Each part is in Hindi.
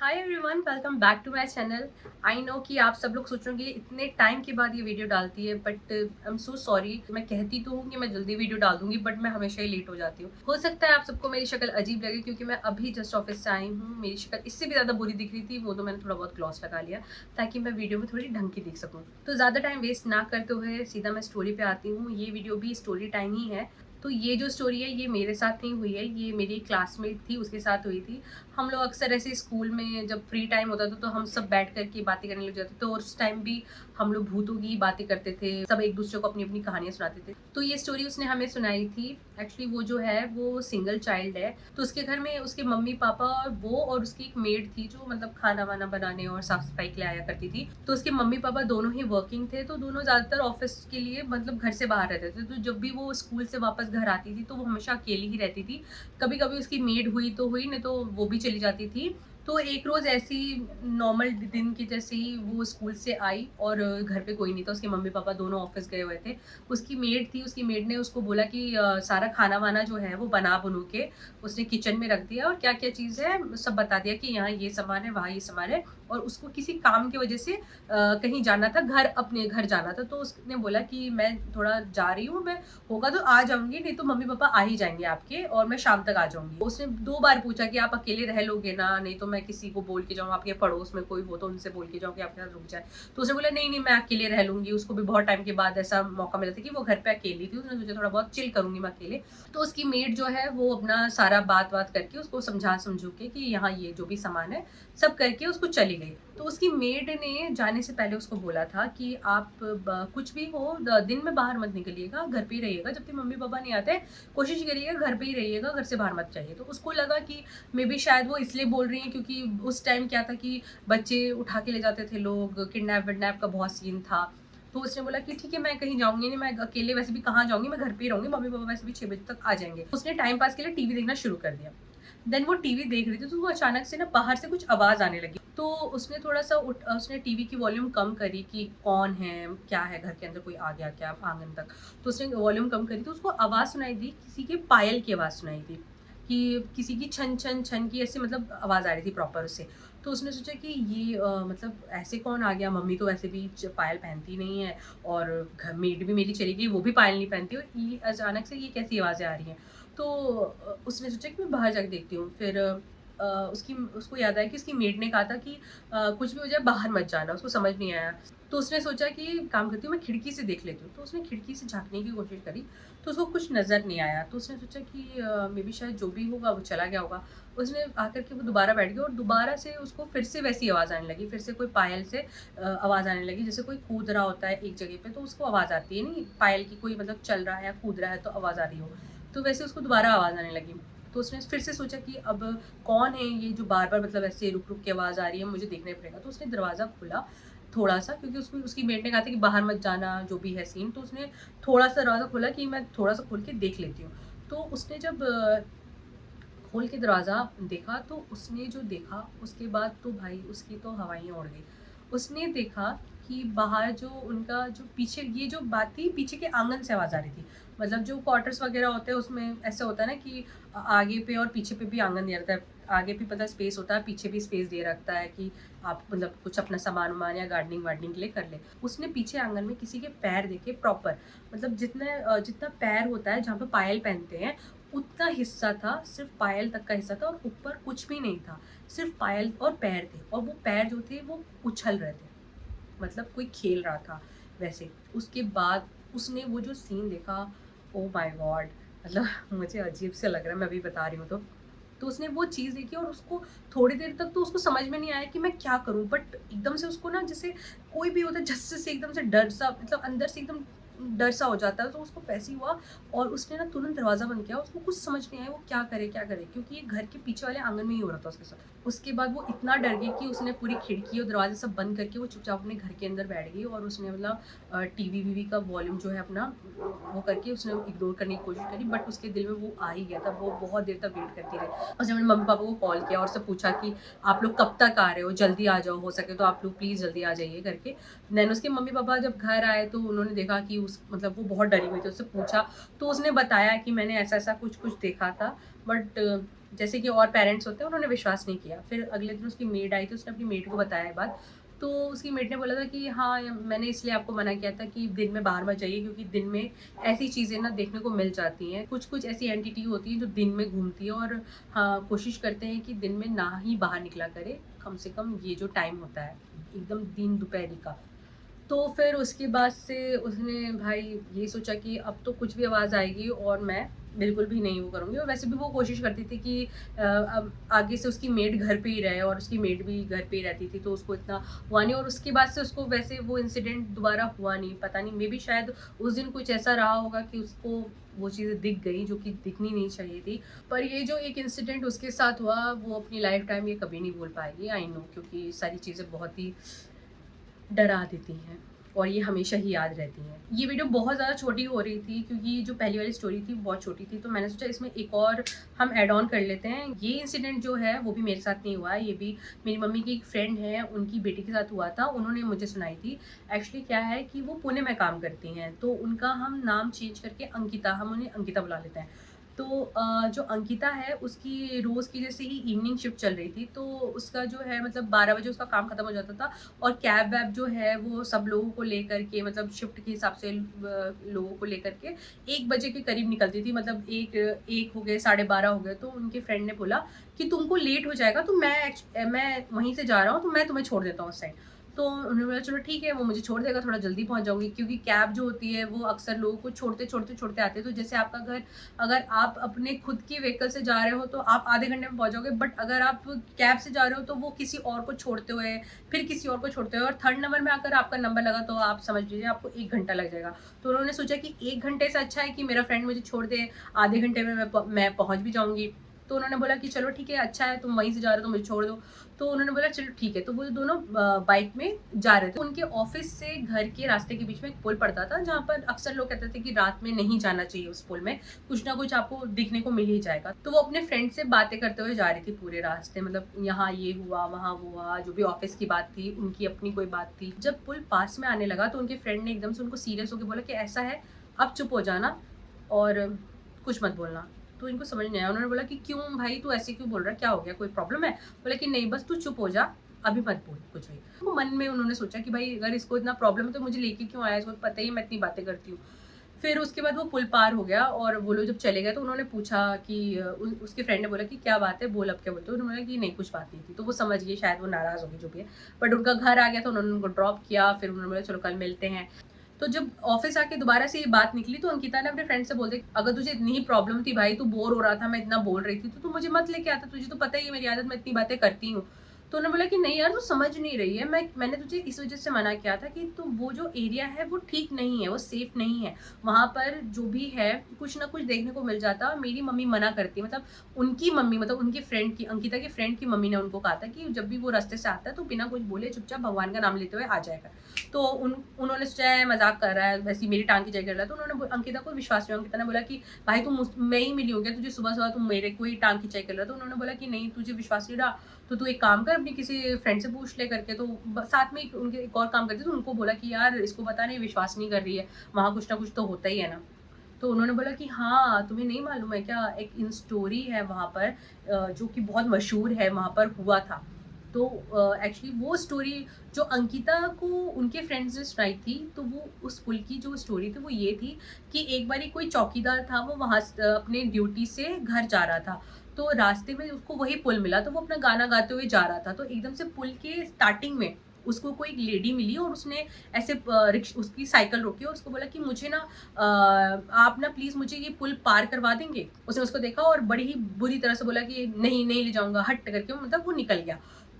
Hi everyone, welcome back to my channel. I know कि आप सब लोग सोच रहे होंगे इतने टाइम के बाद ये वीडियो डालती है, but I am so sorry. मैं कहती तो हूँ कि मैं जल्दी वीडियो डाल दूंगी, बट मैं हमेशा ही लेट हो जाती हूँ। हो सकता है आप सबको मेरी शक्ल अजीब लगे, क्योंकि मैं अभी जस्ट ऑफिस से आई हूँ। मेरी शक्ल इससे भी ज़्यादा बुरी दिख रही थी, वो तो मैंने थोड़ा बहुत ग्लॉस लगा लिया ताकि मैं वीडियो में थोड़ी ढंग की दिख सकूँ। तो ज़्यादा टाइम वेस्ट ना करते हुए सीधा मैं स्टोरी पे आती हूँ। ये वीडियो भी स्टोरी टाइम ही है। तो ये जो स्टोरी है ये मेरे साथ नहीं हुई है, ये मेरी क्लासमेट थी, उसके साथ हुई थी। हम लोग अक्सर ऐसे स्कूल में जब फ्री टाइम होता था तो हम सब बैठ कर के बातें करने लग जाते थे, और उस टाइम भी हम लोग भूतों की बातें करते थे, सब एक दूसरे को अपनी अपनी कहानियां सुनाते थे। तो ये स्टोरी उसने हमें सुनाई थी। एक्चुअली वो जो है वो सिंगल चाइल्ड है, तो उसके घर में उसके मम्मी पापा और वो और उसकी एक मेड थी जो मतलब खाना वाना बनाने और साफ सफाई के लिए आया करती थी। तो उसके मम्मी पापा दोनों ही वर्किंग थे, तो दोनों ज्यादातर ऑफिस के लिए मतलब घर से बाहर रहते थे। तो जब भी वो स्कूल से वापस घर आती थी तो वो हमेशा अकेली ही रहती थी। कभी कभी उसकी मेड हुई तो हुई, नहीं तो वो भी चली जाती थी। तो एक रोज ऐसी नॉर्मल दिन की जैसे ही वो स्कूल से आई और घर पे कोई नहीं था, उसके मम्मी पापा दोनों ऑफिस गए हुए थे। उसकी मेड थी, उसकी मेड ने उसको बोला कि सारा खाना वाना जो है वो बना बनू के उसने किचन में रख दिया, और क्या क्या चीज़ है सब बता दिया कि यहाँ ये सामान है, वहाँ ये सामान है। और उसको किसी काम की वजह से कहीं जाना था, घर अपने घर जाना था। तो उसने बोला कि मैं थोड़ा जा रही हूँ, मैं होगा तो आ जाऊंगी, नहीं तो मम्मी पापा आ ही जाएंगे आपके, और मैं शाम तक आ जाऊंगी। उसने 2 बार पूछा कि आप अकेले रह लोगे ना, नहीं तो मैं किसी को बोल के जाऊँ, आपके पड़ोस में कोई हो तो उनसे बोल के जाऊँ कि आपके साथ रुक जाए। तो उसने बोला नहीं नहीं, मैं अकेले रह लूंगी। उसको भी बहुत टाइम के बाद ऐसा मौका मिला था कि वो घर पे अकेली थी, उसने सोचा थोड़ा बहुत चिल करूंगी मैं अकेले। तो उसकी मेड जो है वो अपना सारा बात बात करके उसको समझा समझू के कि यहाँ ये जो भी सामान है सब करके उसको चली गई। तो उसकी मेड ने जाने से पहले उसको बोला था कि आप कुछ भी हो दिन में बाहर मत निकलिएगा, घर पे ही रहिएगा, जब तक मम्मी पापा नहीं आते कोशिश करिएगा घर पे ही रहिएगा, घर से बाहर मत जाइए। तो उसको लगा कि मे बी शायद वो इसलिए बोल रही है क्योंकि उस टाइम क्या था कि बच्चे उठा के ले जाते थे लोग, किडनैप विडनैप का बहुत सीन था। तो उसने बोला कि ठीक है, मैं कहीं जाऊंगी नहीं, मैं अकेले वैसे भी कहाँ जाऊंगी, मैं घर पे ही रहूंगी, मम्मी पापा वैसे भी 6 बजे तक आ जाएंगे। उसने टाइम पास के लिए टीवी देखना शुरू कर दिया। देन वो टीवी देख रही थी तो वो अचानक से ना बाहर से कुछ आवाज आने लगी। तो उसने थोड़ा सा उसने टीवी की वॉल्यूम कम करी कि कौन है, क्या है, घर के अंदर कोई आ गया क्या आंगन तक। तो उसने वॉल्यूम कम करी तो उसको आवाज सुनाई दी, किसी के पायल की आवाज सुनाई दी, कि किसी की छन छन छन की ऐसे मतलब आवाज आ रही थी प्रॉपर उससे। तो उसने सोचा कि ये मतलब ऐसे कौन आ गया, मम्मी तो वैसे भी पायल पहनती नहीं है, और घर मेड भी मेरी चली गई, वो भी पायल नहीं पहनती, और ये अचानक से ये कैसी आवाज़ें आ रही हैं। तो उसने सोचा कि मैं बाहर जाके देखती हूँ। फिर उसकी उसको याद आया कि उसकी मेड ने कहा था कि कुछ भी हो जाए बाहर मत जाना, उसको समझ नहीं आया। तो उसने सोचा कि काम करती हूँ, मैं खिड़की से देख लेती हूँ। तो उसने खिड़की से झाँकने की कोशिश करी, तो उसको कुछ नज़र नहीं आया। तो उसने सोचा कि मे बी शायद जो भी होगा वो चला गया होगा। उसने आकर के वो दोबारा बैठ गया, और दोबारा से उसको फिर से वैसी आवाज़ आने लगी, फिर से कोई पायल से आवाज़ आने लगी, जैसे कोई कूद रहा होता है एक जगह पे तो उसको आवाज़ आती है, नहीं पायल की, कोई मतलब चल रहा है या कूद रहा है तो आवाज़ आ रही हो। तो वैसे उसको दोबारा आवाज़ आने लगी। तो उसने फिर से सोचा कि अब कौन है ये जो बार-बार मतलब ऐसे रुक-रुक के आवाज़ आ रही है, मुझे देखना ही पड़ेगा। तो उसने दरवाज़ा खोला थोड़ा-सा, क्योंकि उसको उसकी मेट ने कहा था कि बाहर मत जाना, जो भी है सीन। तो उसने थोड़ा-सा दरवाज़ा खोला कि मैं थोड़ा-सा खोल के देख लेती हूँ। तो उसने जब खोल के दरवाज़ा देखा तो उसने जो देखा उसके बाद तो भाई उसकी तो हवाइयाँ उड़ गई। उसने देखा कि बाहर जो उनका जो पीछे ये जो बात थी, पीछे के आँगन से आवाज़ आ रही थी। मतलब जो क्वार्टर्स वग़ैरह होते हैं उसमें ऐसा होता है ना कि आगे पे और पीछे पे भी आँगन दिया रहता है। आगे भी मतलब स्पेस होता है, पीछे भी स्पेस दे रखता है कि आप मतलब कुछ अपना सामान-वामान या गार्डनिंग-वार्डनिंग के लिए कर लें। उसने पीछे आँगन में किसी के पैर देखे प्रॉपर, मतलब जितना पैर होता है जहाँ पे पायल पहनते हैं उतना हिस्सा था, सिर्फ़ पायल तक का हिस्सा था, और ऊपर कुछ भी नहीं था। सिर्फ़ पायल और पैर थे, और वो पैर जो थे वो उछल रहे थे। मतलब कोई खेल रहा था वैसे। उसके बाद उसने वो जो सीन देखा, ओह माय गॉड! मतलब मुझे अजीब सा लग रहा है मैं अभी बता रही हूँ तो। तो उसने वो चीज़ देखी, और उसको थोड़ी देर तक तो उसको समझ में नहीं आया कि मैं क्या करूँ? बट एकदम से उसको ना, जैसे कोई भी होता है झट से एकदम से डर सा, मतलब अंदर से एकदम डर सा हो जाता है, तो उसको वैसे ही हुआ। और उसने ना तुरंत दरवाज़ा बंद किया। उसको कुछ समझ नहीं आया वो क्या करे? क्योंकि ये घर के पीछे वाले आँगन में ही हो रहा था उसके साथ। उसके बाद वो इतना डर गई कि उसने पूरी खिड़की और दरवाज़े सब बंद करके वो चुपचाप अपने घर के अंदर बैठ गई, और उसने मतलब टीवी-वीवी का वॉल्यूम जो है अपना वो करके उसने इग्नोर करने की कोशिश करी, बट उसके दिल में वो आ ही गया था। वो बहुत देर तक वेट करती रही। उसने अपने मम्मी-पापा को कॉल किया और उससे पूछा कि आप लोग कब तक आ रहे हो? जल्दी आ जाओ, हो सके तो आप लोग प्लीज़ जल्दी आ जाइए करके। देन उसके मम्मी-पापा जब घर आए तो उन्होंने देखा कि उस मतलब वो बहुत डरी हुई थी। उससे पूछा तो उसने बताया कि मैंने ऐसा-ऐसा कुछ-कुछ देखा था, बट जैसे कि और पेरेंट्स होते हैं, उन्होंने विश्वास नहीं किया। फिर अगले दिन उसकी मेड आई थी, उसने अपनी मेड को बताया ये बात। तो उसकी मेड ने बोला था कि हाँ, मैंने इसलिए आपको मना किया था कि दिन में बाहर मत जाइए, क्योंकि दिन में ऐसी चीज़ें ना देखने को मिल जाती हैं। कुछ-कुछ ऐसी एंटिटी होती है जो दिन में घूमती है, और हाँ, कोशिश करते हैं कि दिन में ना ही बाहर निकला करें, कम से कम ये जो टाइम होता है, एकदम दिन दोपहरी का। तो फिर उसके बाद से उसने भाई ये सोचा कि अब तो कुछ भी आवाज़ आएगी और मैं बिल्कुल भी नहीं वो करूँगी, और वैसे भी वो कोशिश करती थी कि अब आगे से उसकी मेड घर पे ही रहे, और उसकी मेड भी घर पे ही रहती थी, तो उसको इतना हुआ नहीं। और उसके बाद से उसको वैसे वो इंसिडेंट दोबारा हुआ नहीं, पता नहीं, मे बी शायद उस दिन कुछ ऐसा रहा होगा कि उसको वो चीज़ें दिख गई जो कि दिखनी नहीं चाहिए थी। पर ये जो एक इंसिडेंट उसके साथ हुआ, वो अपनी लाइफ टाइम ये कभी नहीं भूल पाएगी, आई नो, क्योंकि ये सारी चीज़ें बहुत ही डरा देती हैं और ये हमेशा ही याद रहती हैं। ये वीडियो बहुत ज़्यादा छोटी हो रही थी, क्योंकि जो पहली वाली स्टोरी थी वो बहुत छोटी थी, तो मैंने सोचा इसमें एक और हम ऐड ऑन कर लेते हैं। ये इंसिडेंट जो है वो भी मेरे साथ नहीं हुआ है, ये भी मेरी मम्मी की एक फ्रेंड है, उनकी बेटी के साथ हुआ था, उन्होंने मुझे सुनाई थी। एक्चुअली क्या है कि वो पुणे में काम करती हैं, तो उनका हम नाम चेंज करके अंकिता, हम उन्हें अंकिता बुला लेते हैं। तो जो अंकिता है उसकी रोज़ की जैसे ही इवनिंग शिफ्ट चल रही थी, तो उसका जो है मतलब 12 बजे उसका काम खत्म हो जाता था, और कैब वैब जो है वो सब लोगों को लेकर के, मतलब शिफ्ट के हिसाब से लोगों को लेकर के 1 बजे के करीब निकलती थी, मतलब 1 हो गए, साढ़े 12 हो गए, तो उनके फ्रेंड ने बोला कि तुमको लेट हो जाएगा, तो मैं वहीं से जा रहा हूँ, तो मैं तुम्हें छोड़ देता हूँ उस साइड। तो उन्होंने बोला चलो ठीक है, वो मुझे छोड़ देगा, थोड़ा जल्दी पहुँच जाऊँगी, क्योंकि कैब जो होती है वो अक्सर लोगों को छोड़ते आते हैं। तो जैसे आपका घर, अगर आप अपने खुद की व्हीकल से जा रहे हो तो आप आधे घंटे में पहुँच जाओगे, बट अगर आप कैब से जा रहे हो तो वो किसी और को छोड़ते हुए, फिर किसी और को छोड़ते हुए, और थर्ड नंबर में आकर आपका नंबर लगा तो आप समझ लीजिए आपको 1 घंटा लग जाएगा। तो उन्होंने सोचा कि 1 घंटे से अच्छा है कि मेरा फ्रेंड मुझे छोड़ दे, आधे घंटे में मैं पहुँच भी जाऊँगी। तो उन्होंने बोला कि चलो ठीक है, अच्छा है तुम वहीं से जा रहे हो तो मुझे छोड़ दो। तो उन्होंने बोला चलो ठीक है, तो वो दोनों बाइक में जा रहे थे। उनके ऑफिस से घर के रास्ते के बीच में एक पुल पड़ता था, जहाँ पर अक्सर लोग कहते थे कि रात में नहीं जाना चाहिए उस पुल में, कुछ ना कुछ आपको दिखने को मिल ही जाएगा। तो वो अपने फ्रेंड से बातें करते हुए जा रही थी पूरे रास्ते, मतलब यहाँ ये हुआ, वहाँ वो हुआ, जो भी ऑफिस की बात थी, उनकी अपनी कोई बात थी। जब पुल पास में आने लगा तो उनके फ्रेंड ने एकदम से उनको सीरियस होकर बोला कि ऐसा है, अब चुप हो जाना और कुछ मत बोलना। तो इनको समझ नहीं आया, उन्होंने बोला कि क्यों भाई, तू ऐसे क्यों बोल रहा है, क्या हो गया, कोई प्रॉब्लम है? बोले कि नहीं, बस तू चुप हो जा, अभी मत बोल कुछ भी। तो मन में उन्होंने सोचा कि भाई अगर इसको इतना प्रॉब्लम है तो मुझे लेके क्यों आया, इसको तो पता ही मैं इतनी बातें करती हूँ। फिर उसके बाद वो पुल पार हो गया और वो लोग जब चले गए तो उन्होंने पूछा कि उसके फ्रेंड ने बोला कि क्या बात है, बोल अब क्या बोलते हो? उन्होंने बोला कि नहीं कुछ बात नहीं थी। तो वो समझ गए शायद वो नाराज़ होगी जो भी है। बट उनका घर आ गया तो उन्होंने उनको ड्रॉप किया, फिर उन्होंने बोला चलो कल मिलते हैं। तो जब ऑफिस आके दोबारा से ये बात निकली तो अंकिता ने अपने फ्रेंड से बोल दिया, अगर तुझे इतनी ही प्रॉब्लम थी भाई, तू बोर हो रहा था, मैं इतना बोल रही थी, तो तू मुझे मत लेके आता, तुझे तो पता ही है मेरी आदत, मैं इतनी बातें करती हूँ। तो उन्होंने बोला कि नहीं यार, तू समझ नहीं रही है, मैंने तुझे इस वजह से मना किया था कि तू, वो जो एरिया है वो ठीक नहीं है, वो सेफ नहीं है, वहाँ पर जो भी है कुछ ना कुछ देखने को मिल जाता है। और मेरी मम्मी मना करती है, मतलब उनकी मम्मी, मतलब उनकी फ्रेंड की, अंकिता की फ्रेंड की मम्मी ने उनको कहा था कि जब भी वो रास्ते से आता है तो बिना कुछ बोले चुपचाप भगवान का नाम लेते हुए आ जाएगा। तो उन्होंने सोचा है मजाक कर रहा है, वैसे मेरी टांग खिंचाई कर रहा है, तो उन्होंने अंकिता को विश्वास नहीं, अंकिता ने बोला कि भाई तुम मैं ही मिली हो क्या, तुझे सुबह सुबह तुम मेरे को ही टांग खिंचाई कर रहा है? तो उन्होंने बोला कि नहीं, तुझे विश्वास नहीं रहा तो तू एक काम कर, अपनी किसी फ्रेंड से पूछ ले करके। तो साथ में उनके एक और काम करते, तो उनको बोला कि यार इसको पता नहीं, विश्वास नहीं कर रही है, वहाँ कुछ ना कुछ तो होता ही है ना। तो उन्होंने बोला कि हाँ, तुम्हें नहीं मालूम है क्या, एक इन स्टोरी है वहाँ पर जो कि बहुत मशहूर है, वहाँ पर हुआ था। तो एक्चुअली वो स्टोरी जो अंकिता को उनके फ्रेंड्स ने सुनाई थी, तो वो उस पुल की जो स्टोरी थी वो ये थी कि एक बारी कोई चौकीदार था, वो वहाँ अपने ड्यूटी से घर जा रहा था। तो रास्ते में उसको वही पुल मिला, तो वो अपना गाना गाते हुए जा रहा था। तो एकदम से पुल के स्टार्टिंग में उसको कोई एक लेडी मिली और उसने ऐसे उसकी साइकिल रोकी और उसको बोला कि मुझे ना आप ना प्लीज़ मुझे ये पुल पार करवा देंगे? उसने उसको देखा और बड़ी ही बुरी तरह से बोला कि नहीं, नहीं ले जाऊँगा, हट करके, मतलब वो निकल गया।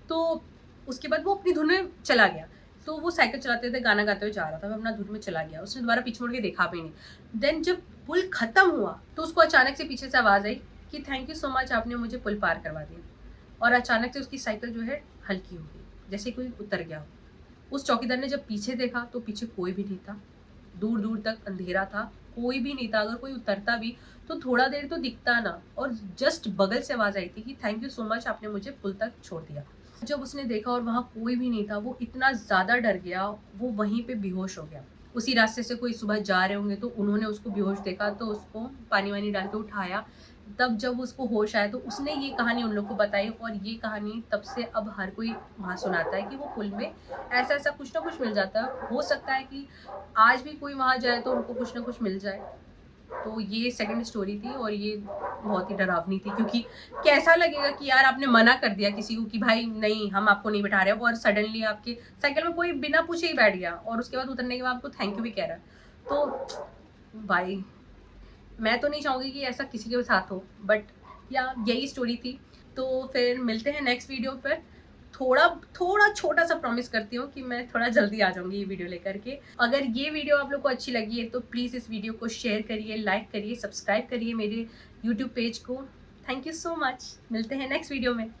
तो उसके बाद वो अपनी धुन में चला गया। तो वो साइकिल चलाते थे, गाना गाते हुए जा रहा था, वो अपना धुन में चला गया। उसने दोबारा पीछे मुड़ के देखा भी नहीं। देन जब पुल खत्म हुआ, तो उसको अचानक से पीछे से आवाज़ आई कि थैंक यू सो मच, आपने मुझे पुल पार करवा दिया। और अचानक से उसकी साइकिल जो है हल्की हो गई, जैसे कोई उतर गया हो। उस चौकीदार ने जब पीछे देखा तो पीछे कोई भी नहीं था। दूर-दूर तक अंधेरा था, कोई भी नहीं था। अगर कोई उतरता भी तो थोड़ा देर तो दिखता ना। और जस्ट बगल से आवाज़ आई थी कि थैंक यू सो मच, आपने मुझे पुल तक छोड़ दिया। जब उसने देखा और वहाँ कोई भी नहीं था, वो इतना ज़्यादा डर गया, वो वहीं पे बेहोश हो गया। उसी रास्ते से कोई सुबह जा रहे होंगे तो उन्होंने उसको बेहोश देखा, तो उसको पानी-वानी डाल के उठाया। तब जब उसको होश आया तो उसने ये कहानी उन लोग को बताई, और ये कहानी तब से अब हर कोई वहाँ सुनाता है कि वो पुल में ऐसा ऐसा कुछ ना कुछ मिल जाता है। हो सकता है कि आज भी कोई वहाँ जाए तो उनको कुछ ना कुछ मिल जाए। तो ये सेकंड स्टोरी थी, और ये बहुत ही डरावनी थी, क्योंकि कैसा लगेगा कि यार आपने मना कर दिया किसी को कि भाई नहीं हम आपको नहीं बिठा रहे, और सडनली आपके साइकिल में कोई बिना पूछे ही बैठ गया, और उसके बाद उतरने के बाद आपको थैंक यू भी कह रहा है। तो भाई मैं तो नहीं चाहूँगी कि ऐसा किसी के साथ हो, बट या यही स्टोरी थी। तो फिर मिलते हैं नेक्स्ट वीडियो पर। थोड़ा थोड़ा छोटा सा प्रॉमिस करती हूँ कि मैं थोड़ा जल्दी आ जाऊँगी ये वीडियो लेकर के। अगर ये वीडियो आप लोग को अच्छी लगी है तो प्लीज़ इस वीडियो को शेयर करिए, लाइक करिए, सब्सक्राइब करिए मेरे यूट्यूब पेज को। Thank you so much. मिलते हैं नेक्स्ट वीडियो में।